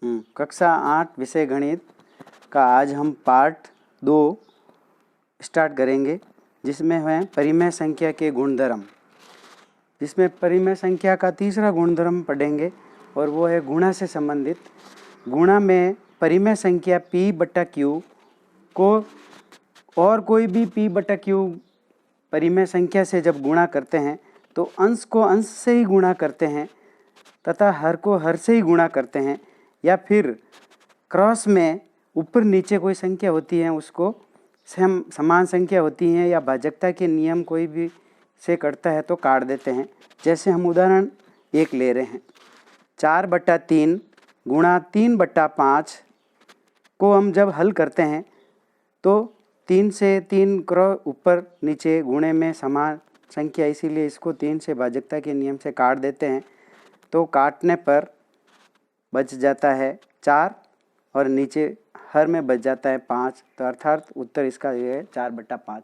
कक्षा 8 विषय गणित का आज हम पार्ट 2 स्टार्ट करेंगे, जिसमें है परिमेय संख्या के गुणधर्म। जिसमें परिमेय संख्या का तीसरा गुणधर्म पढ़ेंगे और वो है गुणा से संबंधित। गुणा में परिमेय संख्या p/q को और कोई भी p/q परिमेय संख्या से जब गुणा करते हैं तो अंश को अंश से ही गुणा करते हैं तथा हर को हर से ही गुणा करते हैं, या फिर क्रॉस में ऊपर नीचे कोई संख्या होती है उसको समान संख्या होती है या भाजकता के नियम कोई भी से करता है तो काट देते हैं। जैसे हम उदाहरण एक ले रहे हैं, 4/3 गुणा 3/5 को हम जब हल करते हैं तो 3 से 3 क्रॉस ऊपर नीचे गुणे में समान संख्या, इसीलिए इसको 3 से भाजकता के नियम से काट देते हैं। तो काटने पर बच जाता है 4 और नीचे हर में बच जाता है 5, तो अर्थात उत्तर इसका ये है 4/5।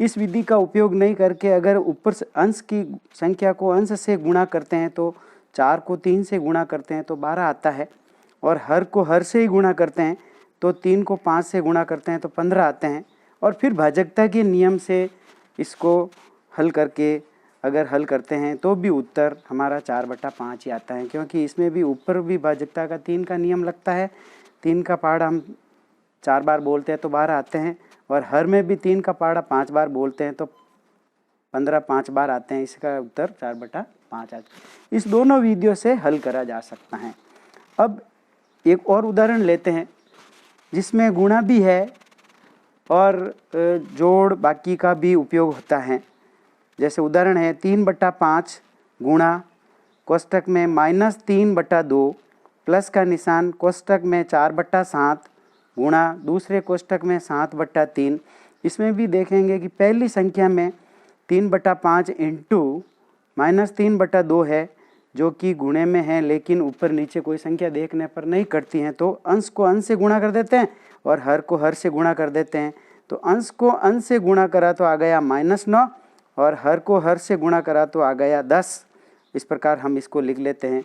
इस विधि का उपयोग नहीं करके अगर ऊपर से अंश की संख्या को अंश से गुणा करते हैं तो 4 को 3 से गुणा करते हैं तो 12 आता है, और हर को हर से ही गुणा करते हैं तो 3 को 5 से गुणा करते हैं तो 15 आते हैं। और फिर भाजकता के नियम से इसको हल करके अगर हल करते हैं तो भी उत्तर हमारा 4/5 ही आता है, क्योंकि इसमें भी ऊपर भी भाजकता का 3 का नियम लगता है। 3 का पहाड़ा हम 4 बार बोलते हैं तो 12 आते हैं, और हर में भी 3 का पहाड़ा 5 बार बोलते हैं तो 15 5 बार आते हैं। इसका उत्तर 4/5 आता है। इस दोनों विधियों से हल करा जा सकता है। अब एक और उदाहरण लेते हैं जिसमें गुणा भी है और जोड़ बाकी का भी उपयोग होता है। जैसे उदाहरण है 3/5 गुणा कोष्टक में -3/2 प्लस का निशान कोष्टक में 4/7 गुणा दूसरे कोष्टक में 7/3। इसमें भी देखेंगे कि पहली संख्या में 3/5 इंटू -3/2 है जो कि गुणे में है, लेकिन ऊपर नीचे कोई संख्या देखने पर नहीं करती हैं, तो अंश को अंश से गुणा कर देते हैं और हर को हर से गुणा कर देते हैं। तो अंश को अंश से गुणा करा तो आ गया -9 और हर को हर से गुणा करा तो आ गया 10। इस प्रकार हम इसको लिख लेते हैं।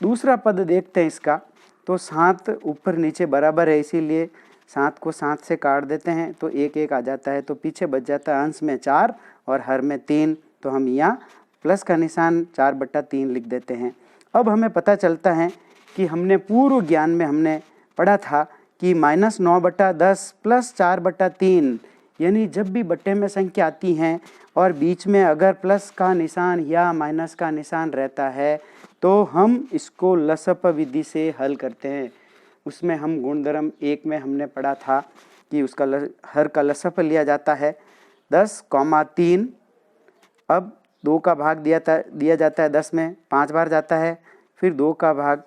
दूसरा पद देखते हैं इसका, तो 7 ऊपर नीचे बराबर है, इसीलिए 7 को 7 से काट देते हैं तो 1 आ जाता है, तो पीछे बच जाता है अंश में 4 और हर में 3। तो हम यहाँ प्लस का निशान 4/3 लिख देते हैं। अब हमें पता चलता है कि हमने पूर्व ज्ञान में हमने पढ़ा था कि -9/10 प्लस 4/3, यानी जब भी बट्टे में संख्या आती हैं और बीच में अगर प्लस का निशान या माइनस का निशान रहता है तो हम इसको लसप विधि से हल करते हैं। उसमें हम गुणधर्म 1 में हमने पढ़ा था कि उसका हर का लसप लिया जाता है 10,3। अब 2 का भाग दिया जाता है 10 में 5 बार जाता है, फिर 2 का भाग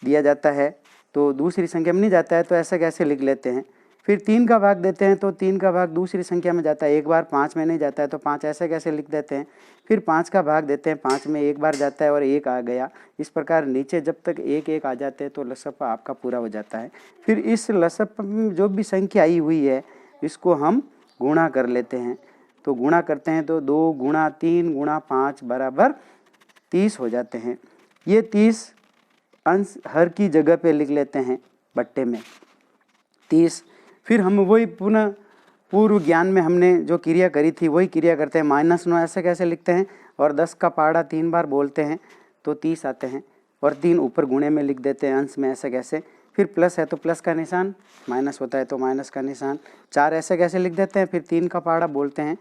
दिया जाता है तो दूसरी संख्या में नहीं जाता है, तो ऐसा कैसे लिख लेते हैं। फिर 3 का भाग देते हैं तो 3 का भाग दूसरी संख्या में जाता है 1 बार, 5 में नहीं जाता है तो 5 ऐसे कैसे लिख देते हैं। फिर 5 का भाग देते हैं 5 में 1 बार जाता है और 1 आ गया। इस प्रकार नीचे जब तक 1 आ जाते हैं तो लसप आपका पूरा हो जाता है। फिर इस लसप में जो भी संख्या आई हुई है इसको हम गुणा कर लेते हैं। तो गुणा करते हैं तो 2 गुणा 3 गुणा 5 बराबर 30 हो जाते हैं। ये 30 अंश हर की जगह पे लिख लेते हैं बट्टे में 30। फिर हम वही पुनः पूर्व ज्ञान में हमने जो क्रिया करी थी वही क्रिया करते हैं। -9 ऐसे कैसे लिखते हैं, और 10 का पहाड़ा 3 बार बोलते हैं तो 30 आते हैं, और 3 ऊपर गुणे में लिख देते हैं अंश में ऐसे कैसे। फिर प्लस है तो प्लस का निशान, माइनस होता है तो माइनस का निशान। 4 ऐसे कैसे लिख देते हैं, फिर 3 का पहाड़ा बोलते हैं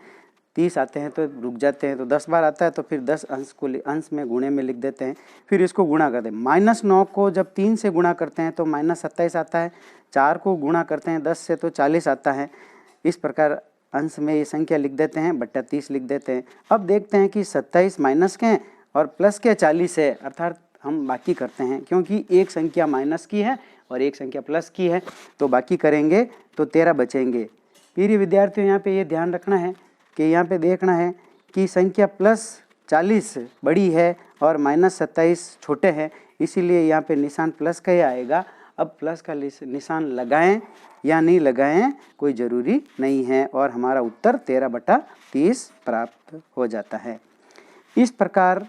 30 आते हैं तो रुक जाते हैं, तो 10 बार आता है तो फिर 10 अंश को अंश में गुणे में लिख देते हैं। फिर इसको गुणा करते हैं। -9 को जब 3 से गुणा करते हैं तो -27 आता है। 4 को गुणा करते हैं 10 से तो 40 आता है। इस प्रकार अंश में ये संख्या लिख देते हैं बट्टा 30 लिख देते हैं। अब देखते हैं कि 27 माइनस के और प्लस के 40 है, अर्थात हम बाकी करते हैं क्योंकि एक संख्या माइनस की है और एक संख्या प्लस की है, तो बाकी करेंगे तो 13 बचेंगे। प्रिय विद्यार्थियों, यहाँ पे ये ध्यान रखना है कि यहाँ पे देखना है कि संख्या +40 बड़ी है और -27 छोटे हैं, इसीलिए यहाँ पे निशान प्लस का ही आएगा। अब प्लस का निशान लगाएं या नहीं लगाएं कोई ज़रूरी नहीं है, और हमारा उत्तर 13/30 प्राप्त हो जाता है। इस प्रकार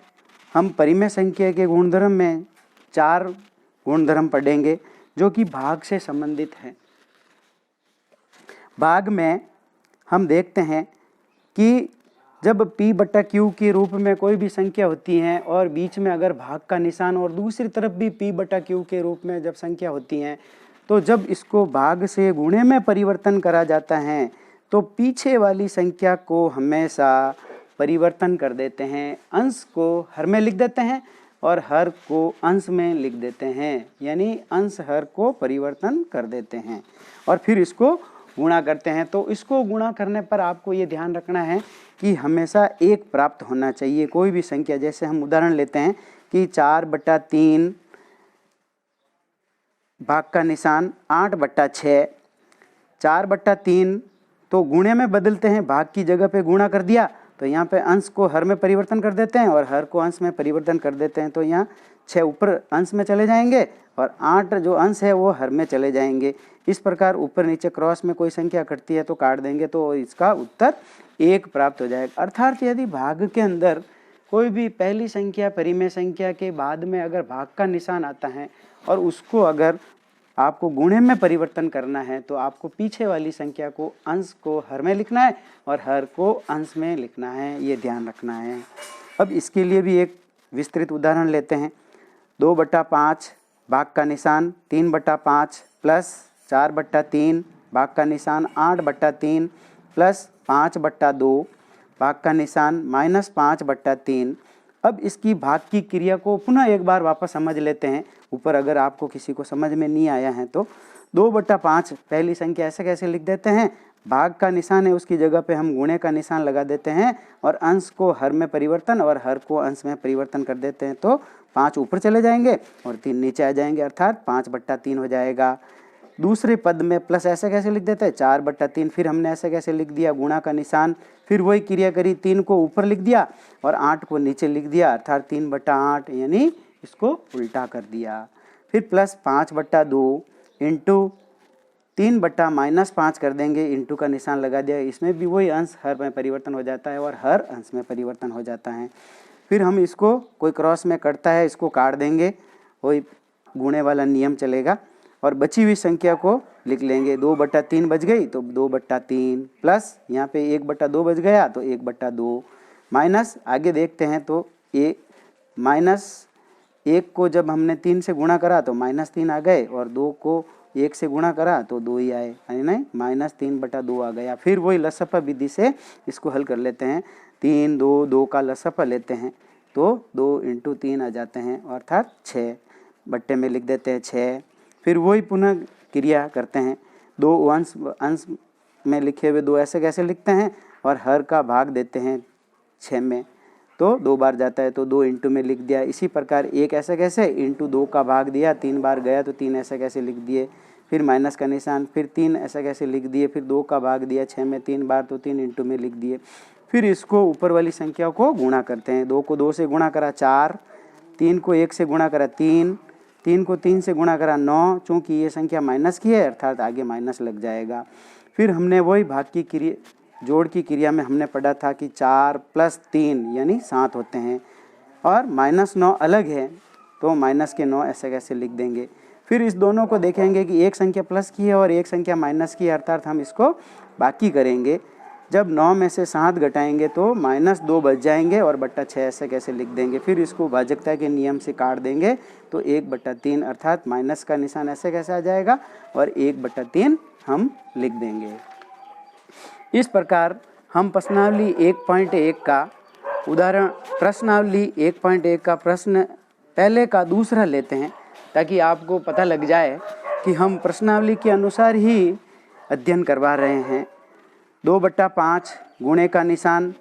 हम परिमेय संख्या के गुणधर्म में 4 गुणधर्म पढ़ेंगे जो कि भाग से संबंधित हैं। भाग में हम देखते हैं कि जब P/Q के रूप में कोई भी संख्या होती है और बीच में अगर भाग का निशान और दूसरी तरफ भी P/Q के रूप में जब संख्या होती हैं, तो जब इसको भाग से गुणे में परिवर्तन करा जाता है तो पीछे वाली संख्या को हमेशा परिवर्तन कर देते हैं, अंश को हर में लिख देते हैं और हर को अंश में लिख देते हैं, यानी अंश हर को परिवर्तन कर देते हैं और फिर इसको गुणा करते हैं। तो इसको गुणा करने पर आपको ये ध्यान रखना है कि हमेशा 1 प्राप्त होना चाहिए कोई भी संख्या। जैसे हम उदाहरण लेते हैं कि 4/3 भाग का निशान 8/6, 4/3 तो गुणे में बदलते हैं, भाग की जगह पे गुणा कर दिया तो यहाँ पे अंश को हर में परिवर्तन कर देते हैं और हर को अंश में परिवर्तन कर देते हैं, तो यहाँ 6 ऊपर अंश में चले जाएंगे और 8 जो अंश है वो हर में चले जाएंगे। इस प्रकार ऊपर नीचे क्रॉस में कोई संख्या कटती है तो काट देंगे तो इसका उत्तर 1 प्राप्त हो जाएगा। अर्थात यदि भाग के अंदर कोई भी पहली संख्या परिमेय संख्या के बाद में अगर भाग का निशान आता है और उसको अगर आपको गुणे में परिवर्तन करना है तो आपको पीछे वाली संख्या को अंश को हर में लिखना है और हर को अंश में लिखना है, ये ध्यान रखना है। अब इसके लिए भी एक विस्तृत उदाहरण लेते हैं। 2/5 भाग का निशान 3/5 प्लस 4/3 भाग का निशान 8/3 प्लस 5/2 भाग का निशान -5/3। अब इसकी भाग की क्रिया को पुनः एक बार वापस समझ लेते हैं। ऊपर अगर आपको किसी को समझ में नहीं आया है तो 2/5 पहली संख्या ऐसे कैसे लिख देते हैं, भाग का निशान है उसकी जगह पे हम गुणे का निशान लगा देते हैं और अंश को हर में परिवर्तन और हर को अंश में परिवर्तन कर देते हैं, तो 5 ऊपर चले जाएंगे और 3 नीचे आ जाएंगे, अर्थात 5/3 हो जाएगा। दूसरे पद में प्लस ऐसे कैसे लिख देते हैं, 4/3, फिर हमने ऐसे कैसे लिख दिया, गुणा का निशान, फिर वही क्रिया करी, 3 को ऊपर लिख दिया और 8 को नीचे लिख दिया, अर्थात 3/8, यानी इसको उल्टा कर दिया। फिर प्लस 5/2 इंटू 3/-5 कर देंगे, इंटू का निशान लगा दिया, इसमें भी वही अंश हर में परिवर्तन हो जाता है और हर अंश में परिवर्तन हो जाता है। फिर हम इसको कोई क्रॉस में कटता है इसको काट देंगे, वही गुणे वाला नियम चलेगा और बची हुई संख्या को लिख लेंगे। 2/3 बच गई तो 2/3 प्लस यहाँ पे 1/2 बच गया तो 1/2 माइनस आगे देखते हैं तो ये -1 को जब हमने 3 से गुणा करा तो -3 आ गए और 2 को 1 से गुणा करा तो 2 ही आए, यानी नहीं -3/2 आ गया। फिर वही लसपा विधि से इसको हल कर लेते हैं, 3 2 का लसपा लेते हैं तो 2 × 3 आ जाते हैं अर्थात 6, बट्टे में लिख देते हैं 6। फिर वही पुनः क्रिया करते हैं, 2 अंश में लिखे हुए 2 ऐसे कैसे लिखते हैं और हर का भाग देते हैं 6 में तो 2 बार जाता है तो 2 इंटू में लिख दिया। इसी प्रकार 1 ऐसे कैसे इंटू 2 का भाग दिया, 3 बार गया तो 3 ऐसे कैसे लिख दिए, फिर माइनस का निशान, फिर 3 ऐसा कैसे लिख दिए, फिर 2 का भाग दिया 6 में 3 बार तो 3 इंटू में लिख दिए। फिर इसको ऊपर वाली संख्या को गुणा करते हैं, 2 को 2 से गुणा करा 4, 3 को 1 से गुणा करा 3, 3 को 3 से गुणा करा 9, चूँकि ये संख्या माइनस की है अर्थात आगे माइनस लग जाएगा। फिर हमने वही भाग की क्रिया जोड़ की क्रिया में हमने पढ़ा था कि 4 + 3 यानी 7 होते हैं और -9 अलग है तो माइनस के 9 ऐसे कैसे लिख देंगे। फिर इस दोनों को देखेंगे कि एक संख्या प्लस की है और एक संख्या माइनस की है, अर्थात हम इसको बाकी करेंगे। जब 9 में से 7 घटाएंगे तो -2 बच जाएंगे और /6 ऐसे कैसे लिख देंगे। फिर इसको भाजकता के नियम से काट देंगे तो 1/3 अर्थात माइनस का निशान ऐसे कैसे आ जाएगा और 1/3 हम लिख देंगे। इस प्रकार हम प्रश्नावली 1.1 का उदाहरण प्रश्नावली 1.1 का प्रश्न पहले का दूसरा लेते हैं ताकि आपको पता लग जाए कि हम प्रश्नावली के अनुसार ही अध्ययन करवा रहे हैं। 2/5 गुणे का निशान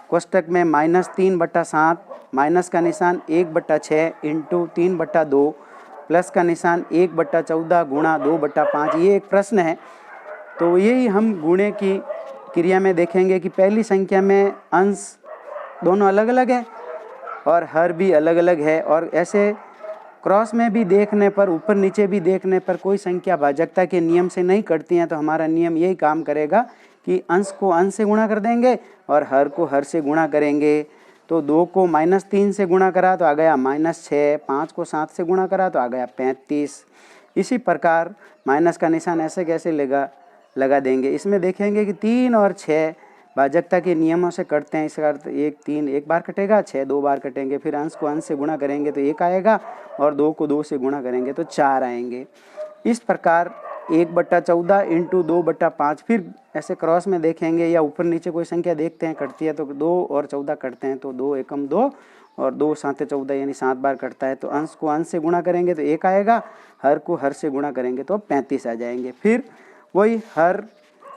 कोष्टक में -3/7 माइनस का निशान 1/6 इंटू 3/2 प्लस का निशान 1/14 गुणा 2/5, ये एक प्रश्न है। तो यही हम गुणे की क्रिया में देखेंगे कि पहली संख्या में अंश दोनों अलग अलग है और हर भी अलग अलग है और ऐसे क्रॉस में भी देखने पर ऊपर नीचे भी देखने पर कोई संख्या भाजकता के नियम से नहीं कटती हैं, तो हमारा नियम यही काम करेगा कि अंश को अंश से गुणा कर देंगे और हर को हर से गुणा करेंगे। तो 2 को -3 से गुणा करा तो आ गया -6, 5 को 7 से गुणा करा तो आ गया 35। इसी प्रकार माइनस का निशान ऐसे कैसे लगा देंगे, इसमें देखेंगे कि 3 और 6 भाजकता के नियमों से कटते हैं। इसका अर्थ 3 एक बार कटेगा, 6 2 बार कटेंगे, फिर अंश को अंश से गुणा करेंगे तो 1 आएगा और 2 को 2 से गुणा करेंगे तो 4 आएंगे। इस प्रकार 1/14 इंटू 2/5, फिर ऐसे क्रॉस में देखेंगे या ऊपर नीचे कोई संख्या देखते हैं कटती है तो 2 और 14 कटते हैं, तो 2 एकम 2 और 2 साते 14 यानी 7 बार कटता है। तो अंश को अंश से गुणा करेंगे तो 1 आएगा, हर को हर से गुणा करेंगे तो 35 आ जाएंगे। फिर वही हर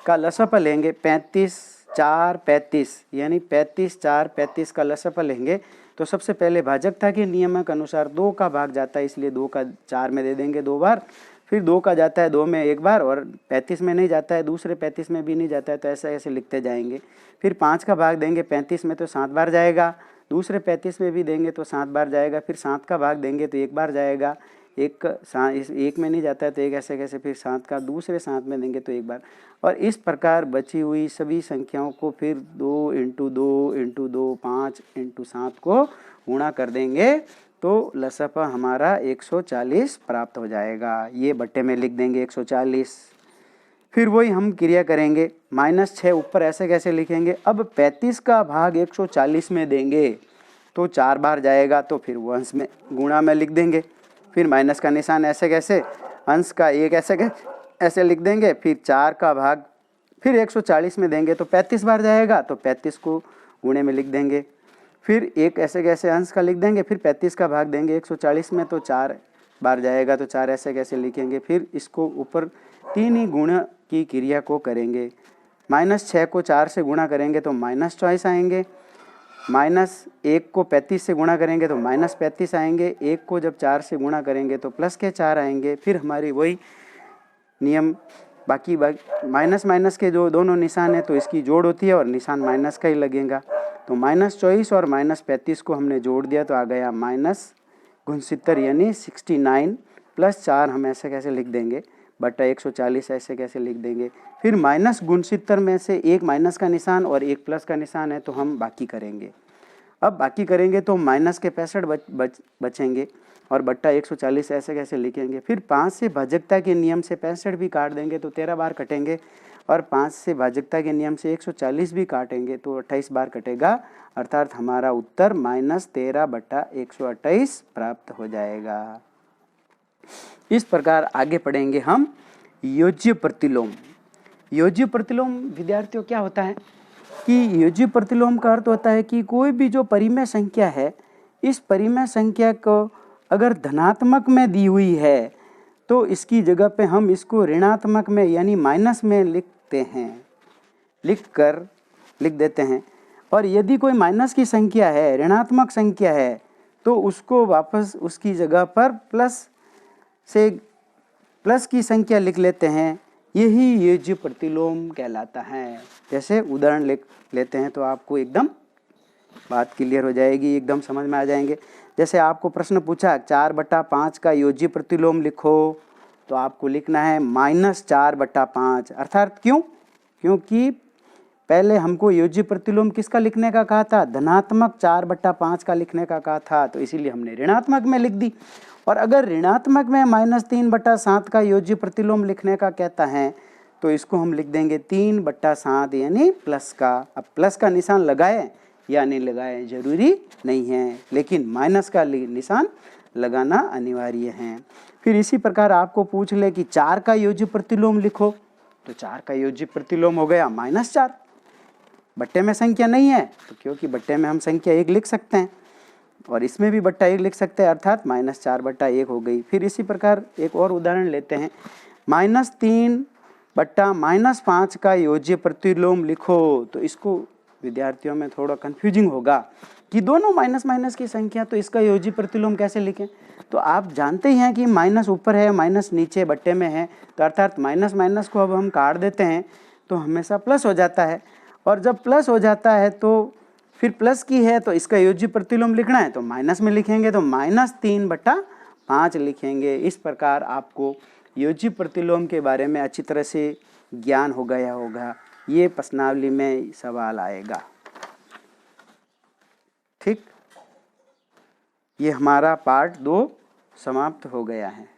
का लसअ लेंगे, 35 4 35 यानी 35 4 35 का लसअ लेंगे तो सबसे पहले भाजकता के नियम के अनुसार 2 का भाग जाता है, इसलिए 2 का 4 में दे देंगे 2 बार, फिर 2 का जाता है 2 में 1 बार और 35 में नहीं जाता है, दूसरे 35 में भी नहीं जाता है, तो ऐसे ऐसे लिखते जाएंगे। फिर 5 का भाग देंगे 35 में तो 7 बार जाएगा, दूसरे 35 में भी देंगे तो 7 बार जाएगा, फिर 7 का भाग देंगे तो 1 बार जाएगा, एक में नहीं जाता है तो 1 ऐसे कैसे, फिर 7 का दूसरे 7 में देंगे तो 1 बार, और इस प्रकार बची हुई सभी संख्याओं को फिर 2 इंटू 2 5 इंटू 7 को गुणा कर देंगे तो लसअ हमारा 140 प्राप्त हो जाएगा। ये बट्टे में लिख देंगे 140। फिर वही हम क्रिया करेंगे, -6 ऊपर ऐसे कैसे लिखेंगे, अब 35 का भाग 140 में देंगे तो 4 बार जाएगा, तो फिर वो अंश में गुणा में लिख देंगे। फिर माइनस का निशान ऐसे कैसे, अंश का 1 ऐसे लिख देंगे, फिर 4 का भाग फिर 140 में देंगे तो 35 बार जाएगा, तो 35 को गुणे में लिख देंगे। फिर 1 ऐसे कैसे अंश का लिख देंगे, फिर 35 का भाग देंगे 140 में तो 4 बार जाएगा, तो 4 ऐसे कैसे लिखेंगे। फिर इसको ऊपर 3 ही गुणा की क्रिया को करेंगे, -6 को 4 से गुणा करेंगे तो -24 आएंगे, -1 को 35 से गुणा करेंगे तो -35 आएंगे, 1 को जब 4 से गुणा करेंगे तो प्लस के 4 आएंगे। फिर हमारी वही नियम बाकी माइनस माइनस के जो दोनों निशान है तो इसकी जोड़ होती है और निशान माइनस का ही लगेगा, तो -24 और -35 को हमने जोड़ दिया तो आ गया -69 यानी 69 प्लस 4 हम ऐसे कैसे लिख देंगे बटा 140 ऐसे कैसे लिख देंगे। फिर -69 में से एक माइनस का निशान और एक प्लस का निशान है तो हम बाकी करेंगे। अब बाकी करेंगे तो माइनस के 65 बचेंगे और बट्टा 140 ऐसे कैसे लिखेंगे। फिर 5 से भाजकता के नियम से 65 भी काट देंगे तो 13 बार कटेंगे, और 5 से भाजकता के नियम से 140 भी काटेंगे तो 28 बार कटेगा, अर्थात हमारा उत्तर -13/128 प्राप्त हो जाएगा। इस प्रकार आगे पढ़ेंगे हम योज्य प्रतिलोम। योज्य प्रतिलोम विद्यार्थियों क्या होता है कि योज्य प्रतिलोम का अर्थ होता है कि कोई भी जो परिमेय संख्या है, इस परिमेय संख्या को अगर धनात्मक में दी हुई है तो इसकी जगह पे हम इसको ऋणात्मक में यानी माइनस में लिख देते हैं, और यदि कोई माइनस की संख्या है, ऋणात्मक संख्या है, तो उसको वापस उसकी जगह पर प्लस की संख्या लिख लेते हैं। यही योज्य प्रतिलोम कहलाता है। जैसे उदाहरण लिख लेते हैं तो आपको एकदम बात क्लियर हो जाएगी, एकदम समझ में आ जाएंगे। जैसे आपको प्रश्न पूछा 4/5 का योज्य प्रतिलोम लिखो, तो आपको लिखना है -4/5, अर्थात क्योंकि पहले हमको योज्य प्रतिलोम किसका लिखने का कहा था, धनात्मक 4/5 का लिखने का कहा था, तो इसीलिए हमने ऋणात्मक में लिख दी। और अगर ऋणात्मक में -3/7 का योज्य प्रतिलोम लिखने का कहता है तो इसको हम लिख देंगे 3/7 यानी प्लस का। अब प्लस का निशान लगाए या नहीं लगाए जरूरी नहीं है, लेकिन माइनस का निशान लगाना अनिवार्य है। फिर इसी प्रकार आपको पूछ ले कि 4 का योज्य प्रतिलोम लिखो, तो 4 का योज्य प्रतिलोम हो गया -4। बट्टे में संख्या नहीं है तो क्योंकि बट्टे में हम संख्या 1 लिख सकते हैं और इसमें भी बट्टा 1 लिख सकते हैं, अर्थात -4/1 हो गई। फिर इसी प्रकार एक और उदाहरण लेते हैं, -3/-5 का योज्य प्रतिलोम लिखो। तो इसको विद्यार्थियों में थोड़ा कंफ्यूजिंग होगा कि दोनों माइनस माइनस की संख्या, तो इसका योज्य प्रतिलोम कैसे लिखें। तो आप जानते ही हैं कि माइनस ऊपर है, माइनस नीचे बट्टे में है, तो अर्थात माइनस माइनस को अब हम काट देते हैं तो हमेशा प्लस हो जाता है, और जब प्लस हो जाता है तो फिर प्लस की है तो इसका योज्य प्रतिलोम लिखना है तो माइनस में लिखेंगे, तो -3/5 लिखेंगे। इस प्रकार आपको योज्य प्रतिलोम के बारे में अच्छी तरह से ज्ञान हो गया होगा। ये प्रश्नावली में सवाल आएगा। ठीक, ये हमारा पार्ट 2 समाप्त हो गया है।